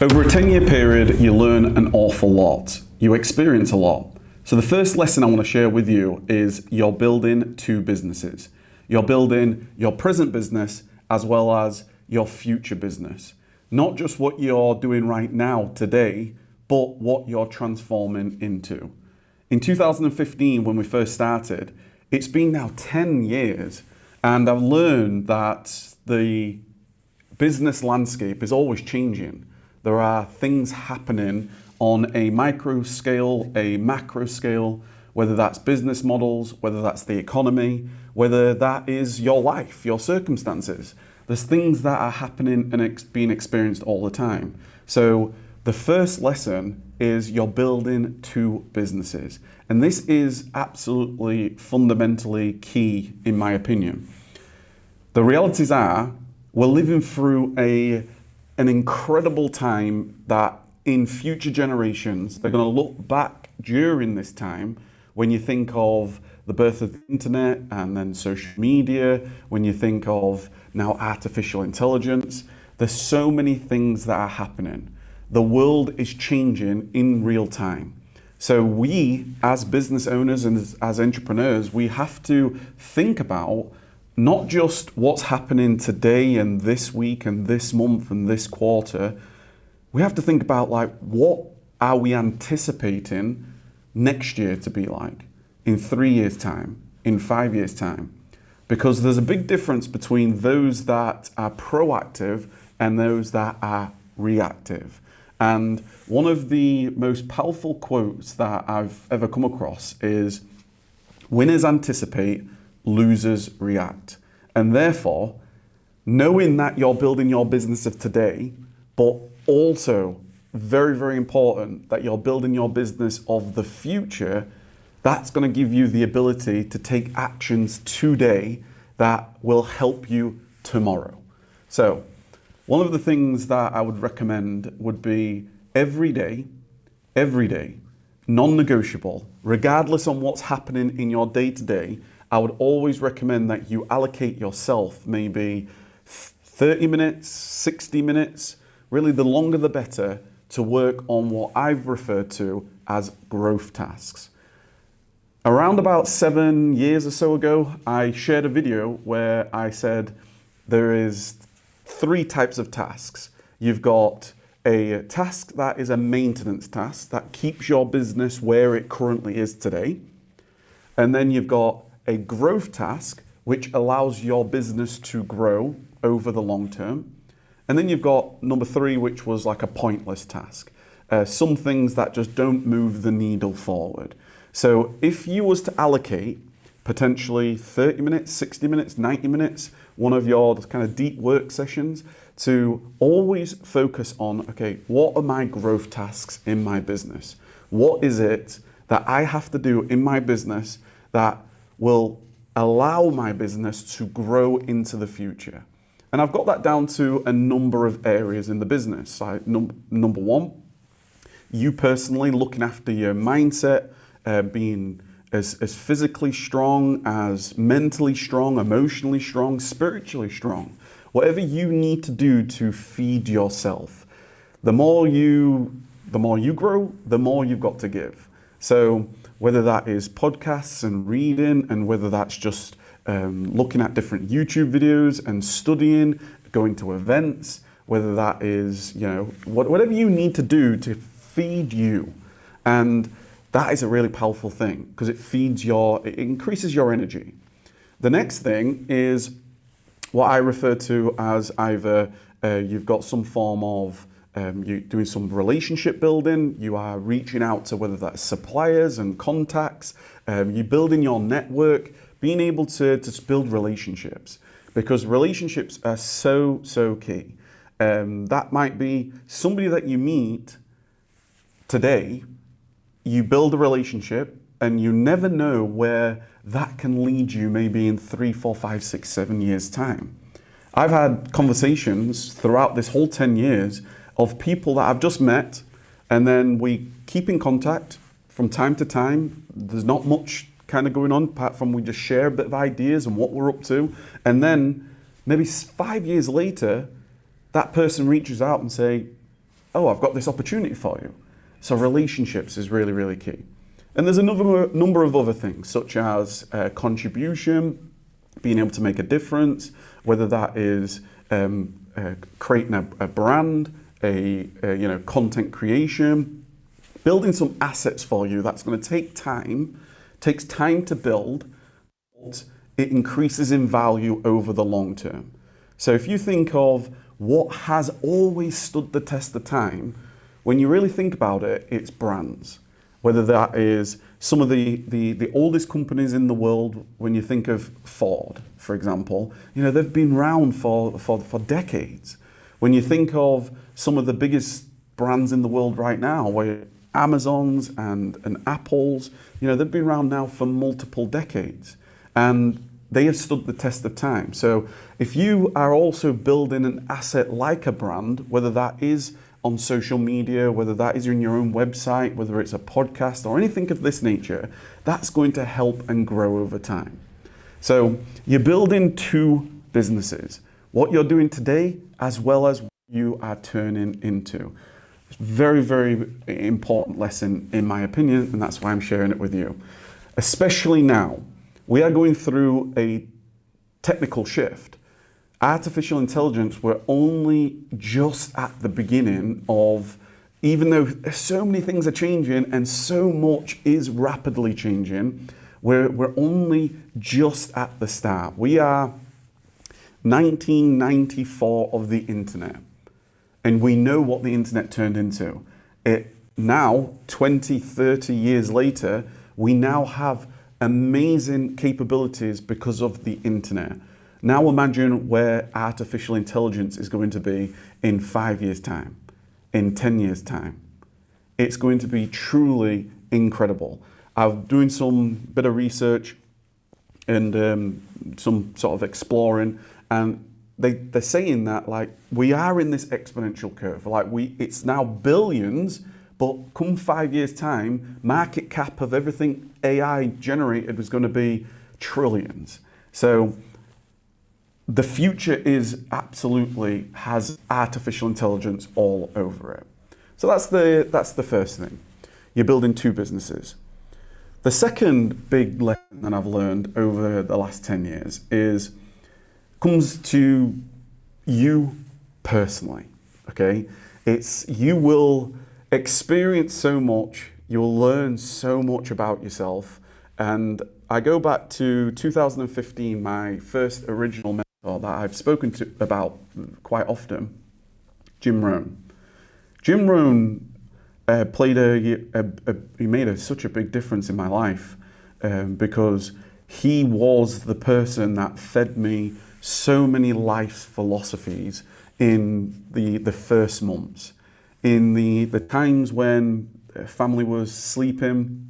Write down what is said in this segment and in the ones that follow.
Over a 10-year period, you learn an awful lot. You experience a lot. So the first lesson I want to share with you is you're building two businesses. You're building your present business as well as your future business. Not just what you're doing right now, today, but what you're transforming into. In 2015, when we first started, it's been now 10 years, and I've learned that the business landscape is always changing. There are things happening on a micro scale, a macro scale, whether that's business models, whether that's the economy, whether that is your life, your circumstances. There's things that are happening and being experienced all the time. So the first lesson is you're building two businesses. And this is absolutely fundamentally key, in my opinion. The realities are, we're living through an incredible time that in future generations, they're going to look back during this time when you think of the birth of the internet and then social media, when you think of now artificial intelligence. There's so many things that are happening. The world is changing in real time. So we, as business owners and as entrepreneurs, we have to think about not just what's happening today and this week and this month and this quarter. We have to think about what are we anticipating next year to be like, in 3 years' time, in 5 years' time. Because there's a big difference between those that are proactive and those that are reactive. And one of the most powerful quotes that I've ever come across is, winners anticipate, losers react. And therefore, knowing that you're building your business of today, but also very, very important that you're building your business of the future, that's going to give you the ability to take actions today that will help you tomorrow. So one of the things that I would recommend would be every day, non-negotiable, regardless on what's happening in your day-to-day, I would always recommend that you allocate yourself maybe 30 minutes, 60 minutes, really the longer the better, to work on what I've referred to as growth tasks. Around about 7 years or so ago, I shared a video where I said there is 3 types of tasks. You've got a task that is a maintenance task that keeps your business where it currently is today. And then you've got a growth task, which allows your business to grow over the long term. And then you've got number 3, which was like a pointless task. Some things that just don't move the needle forward. So if you was to allocate potentially 30 minutes, 60 minutes, 90 minutes, one of your kind of deep work sessions, to always focus on, okay, what are my growth tasks in my business? What is it that I have to do in my business that will allow my business to grow into the future? And I've got that down to a number of areas in the business. Like number 1, you personally looking after your mindset, being as physically strong, as mentally strong, emotionally strong, spiritually strong. Whatever you need to do to feed yourself. The more you grow, the more you've got to give. So whether that is podcasts and reading, and whether that's just looking at different YouTube videos and studying, going to events, whether that is, whatever you need to do to feed you. And that is a really powerful thing because it increases your energy. The next thing is what I refer to as either you've got some form of you're doing some relationship building, you are reaching out to whether that's suppliers and contacts, you're building your network, being able to build relationships, because relationships are so, so key. That might be somebody that you meet today, you build a relationship, and you never know where that can lead you maybe in 3, 4, 5, 6, 7 years' time. I've had conversations throughout this whole 10 years of people that I've just met, and then we keep in contact from time to time. There's not much kind of going on apart from we just share a bit of ideas and what we're up to. And then maybe 5 years later, that person reaches out and say, oh, I've got this opportunity for you. So relationships is really, really key. And there's another number of other things, such as contribution, being able to make a difference, whether that is creating a brand, content creation, building some assets for you that's going to take time, takes time to build, but it increases in value over the long term. So if you think of what has always stood the test of time, when you really think about it, it's brands. Whether that is some of the oldest companies in the world, when you think of Ford, for example, they've been around for decades. When you think of some of the biggest brands in the world right now, where Amazons and Apples, they've been around now for multiple decades. And they have stood the test of time. So if you are also building an asset like a brand, whether that is on social media, whether that is in your own website, whether it's a podcast or anything of this nature, that's going to help and grow over time. So you're building two businesses, what you're doing today as well as what you are turning into. It's a very, very important lesson in my opinion, and that's why I'm sharing it with you. Especially now, we are going through a technical shift. Artificial intelligence, we're only just at the beginning of, even though so many things are changing and so much is rapidly changing, we're only just at the start. We are 1994 of the internet, and we know what the internet turned into. Now, 20, 30 years later, we now have amazing capabilities because of the internet. Now imagine where artificial intelligence is going to be in 5 years' time, in 10 years' time. It's going to be truly incredible. I'm doing some bit of research and some sort of exploring, and they're saying that we are in this exponential curve. It's now billions, but come 5 years' time, market cap of everything AI generated was going to be trillions. So the future absolutely has artificial intelligence all over it. So that's the first thing. You're building two businesses. The second big lesson that I've learned over the last 10 years comes to you personally, okay? You will experience so much, you'll learn so much about yourself. And I go back to 2015, my first original mentor that I've spoken to about quite often, Jim Rohn. Jim Rohn he made such a big difference in my life because he was the person that fed me so many life philosophies in the first months. In the times when family was sleeping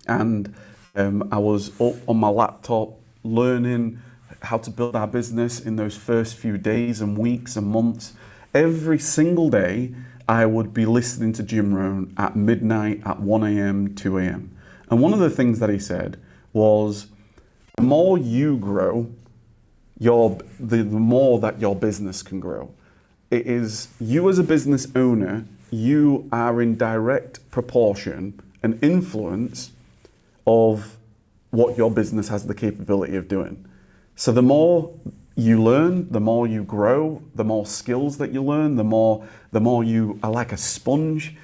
and I was up on my laptop learning how to build our business in those first few days and weeks and months, every single day I would be listening to Jim Rohn at midnight, at 1 a.m., 2 a.m. And one of the things that he said was, the more you grow, the more that your business can grow. It is you as a business owner, you are in direct proportion and influence of what your business has the capability of doing. So the more you learn, the more you grow, the more skills that you learn, the more you are like a sponge,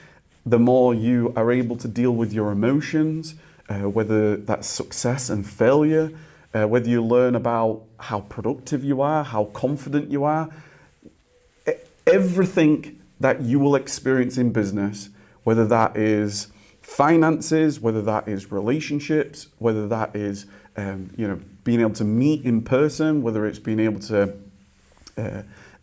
the more you are able to deal with your emotions, whether that's success and failure, whether you learn about how productive you are, how confident you are. Everything that you will experience in business, whether that is finances, whether that is relationships, whether that is being able to meet in person, whether it's being able to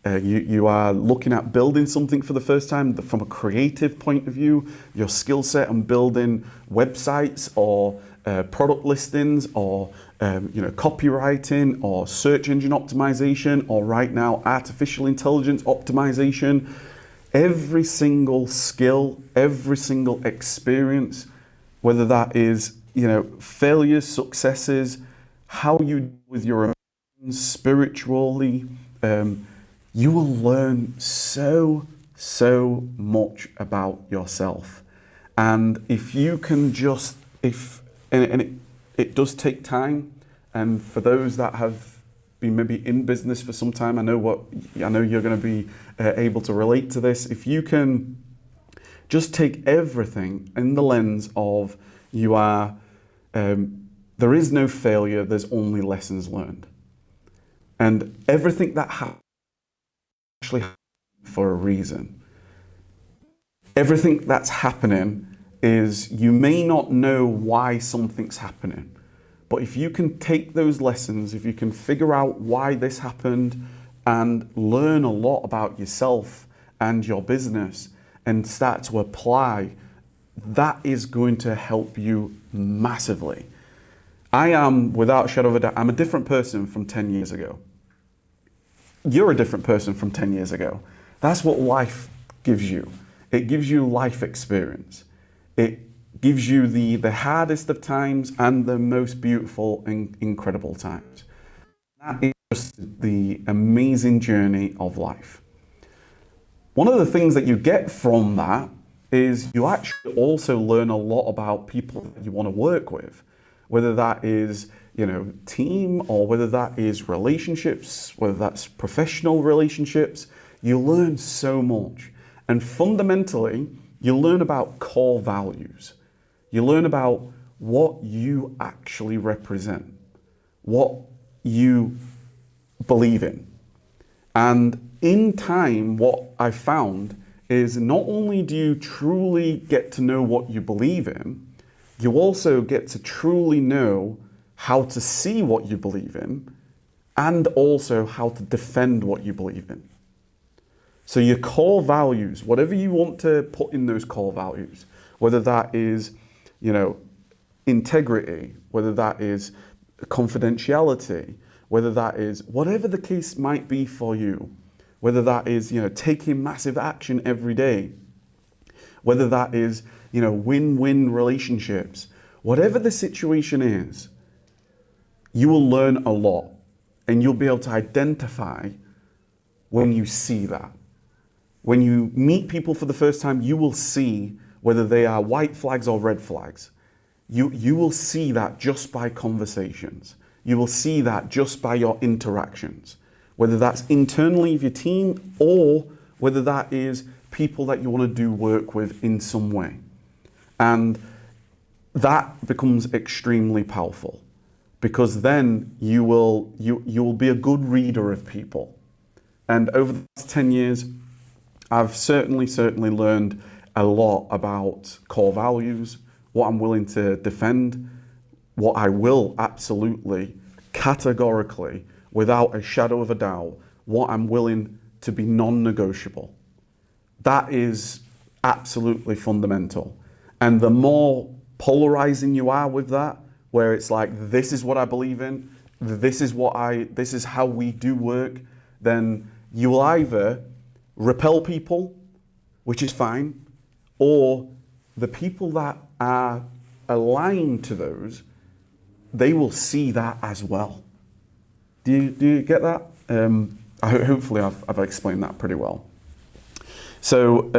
you are looking at building something for the first time from a creative point of view, your skill set on building websites or product listings or copywriting or search engine optimization, or right now artificial intelligence optimization. Every single skill, every single experience, whether that is failures, successes, how you deal with your emotions spiritually, you will learn so so much about yourself. And if you can just, it does take time. And for those that have been maybe in business for some time, I know you're going to be able to relate to this. If you can just take everything in the lens of there is no failure, there's only lessons learned. And everything that actually happened for a reason. Everything that's happening is, you may not know why something's happening, but if you can take those lessons, if you can figure out why this happened and learn a lot about yourself and your business and start to apply, that is going to help you massively. I am, without a shadow of a doubt, I'm a different person from 10 years ago. You're a different person from 10 years ago. That's what life gives you. It gives you life experience. It gives you the hardest of times and the most beautiful and incredible times. That is just the amazing journey of life. One of the things that you get from that is you actually also learn a lot about people that you want to work with, whether that is, team, or whether that is relationships, whether that's professional relationships. You learn so much. And fundamentally, you learn about core values. You learn about what you actually represent, what you believe in. And in time, what I found is not only do you truly get to know what you believe in, you also get to truly know how to see what you believe in and also how to defend what you believe in. So your core values, whatever you want to put in those core values, whether that is, integrity, whether that is confidentiality, whether that is whatever the case might be for you, whether that is, taking massive action every day, whether that is, win-win relationships, whatever the situation is, you will learn a lot and you'll be able to identify when you see that. When you meet people for the first time, you will see whether they are white flags or red flags. You will see that just by conversations. You will see that just by your interactions, whether that's internally of your team or whether that is people that you want to do work with in some way. And that becomes extremely powerful, because then you will be a good reader of people. And over the last 10 years, I've certainly learned a lot about core values, what I'm willing to defend, what I will absolutely, categorically, without a shadow of a doubt, what I'm willing to be non-negotiable. That is absolutely fundamental. And the more polarizing you are with that, where it's like, this is what I believe in, this is how we do work, then you will either repel people, which is fine, or the people that are aligned to those, they will see that as well. Do you get that? Hopefully I've explained that pretty well. So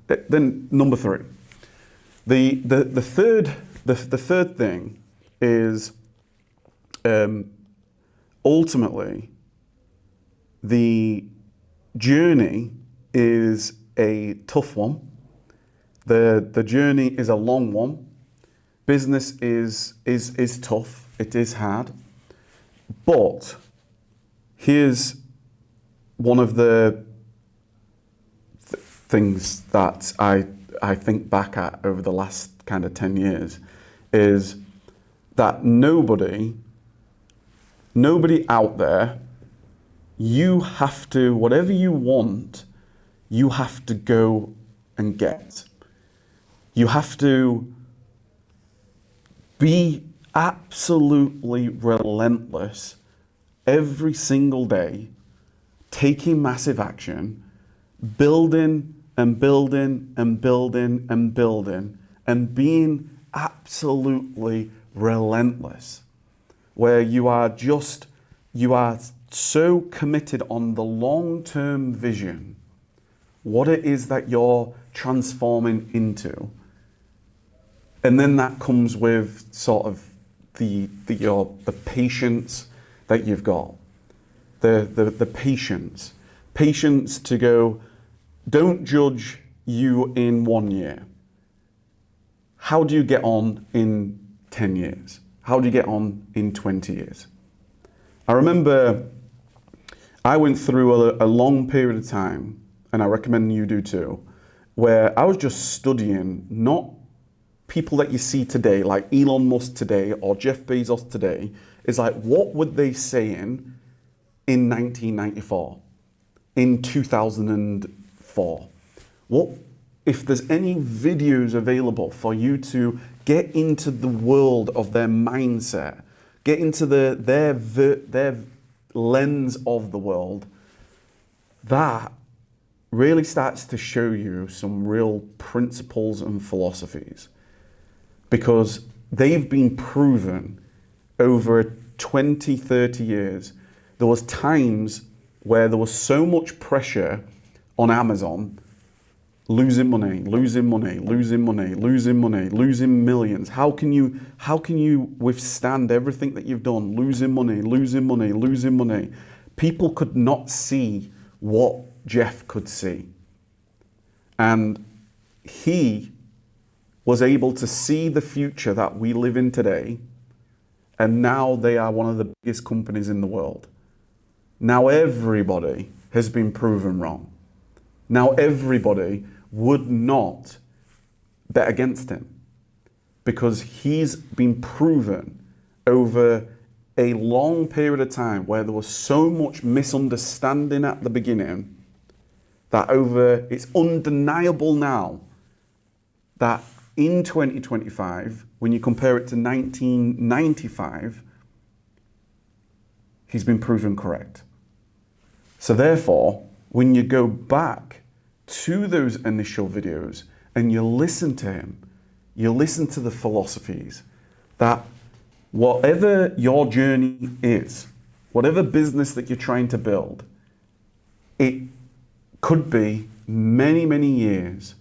then number 3, the third thing is ultimately the journey is a tough one. The journey is a long one. Business is tough. It is hard. But here's one of the things that I think back at over the last kind of 10 years is that nobody out there, you have to, whatever you want, you have to go and get. You have to be absolutely relentless every single day, taking massive action, building and building and building and building, and being absolutely relentless, where you are so committed on the long-term vision what it is that you're transforming into. And then that comes with sort of the patience that you've got. The patience. Patience to go, don't judge you in 1 year. How do you get on in 10 years? How do you get on in 20 years? I remember I went through a long period of time, and I recommend you do too, where I was just studying not people that you see today, like Elon Musk today or Jeff Bezos today. Is like, what were they saying in 1994, in 2004? What, if there's any videos available for you to get into the world of their mindset, get into their lens of the world, that really starts to show you some real principles and philosophies, because they've been proven over 20, 30 years. There was times where there was so much pressure on Amazon, losing money, losing money, losing money, losing money, losing millions. How can you withstand everything that you've done? Losing money, losing money, losing money. People could not see what Jeff could see. And he was able to see the future that we live in today. And now they are one of the biggest companies in the world. Now everybody has been proven wrong. Now everybody would not bet against him, because he's been proven over a long period of time where there was so much misunderstanding at the beginning that it's undeniable now that in 2025, when you compare it to 1995, he's been proven correct. So therefore, when you go back to those initial videos and you listen to him, you listen to the philosophies, that whatever your journey is, whatever business that you're trying to build, it could be many, many years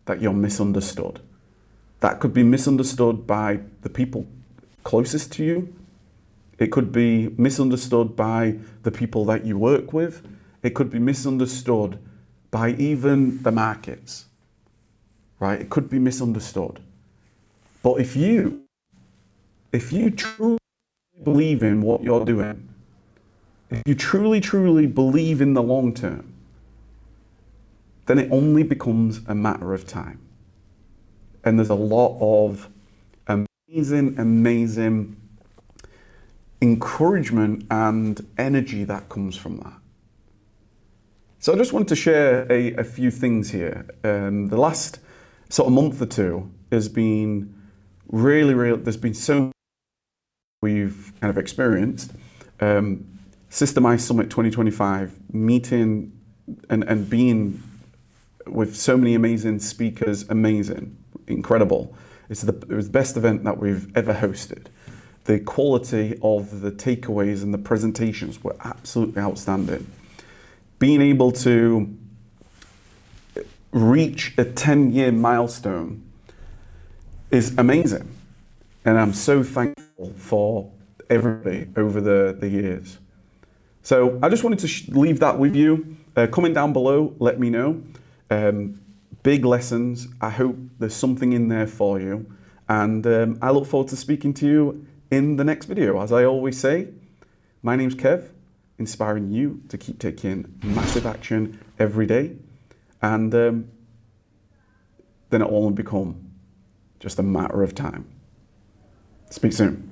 that you're misunderstood. That could be misunderstood by the people closest to you. It could be misunderstood by the people that you work with. It could be misunderstood by even the markets, right? It could be misunderstood. But if you truly believe in what you're doing, if you truly, truly believe in the long term, then it only becomes a matter of time. And there's a lot of amazing encouragement and energy that comes from that. So I just wanted to share a few things here. The last sort of month or two has been really, there's been so much we've kind of experienced. Systemized Summit 2025, meeting and being with so many amazing speakers, incredible. It was the best event that we've ever hosted. The quality of the takeaways and the presentations were absolutely outstanding. Being able to reach a 10-year milestone is amazing. And I'm so thankful for everybody over the years. So I just wanted to leave that with you. Comment down below, let me know. Big lessons. I hope there's something in there for you. And I look forward to speaking to you in the next video. As I always say, my name's Kev, inspiring you to keep taking massive action every day. And then it all will become just a matter of time. Speak soon.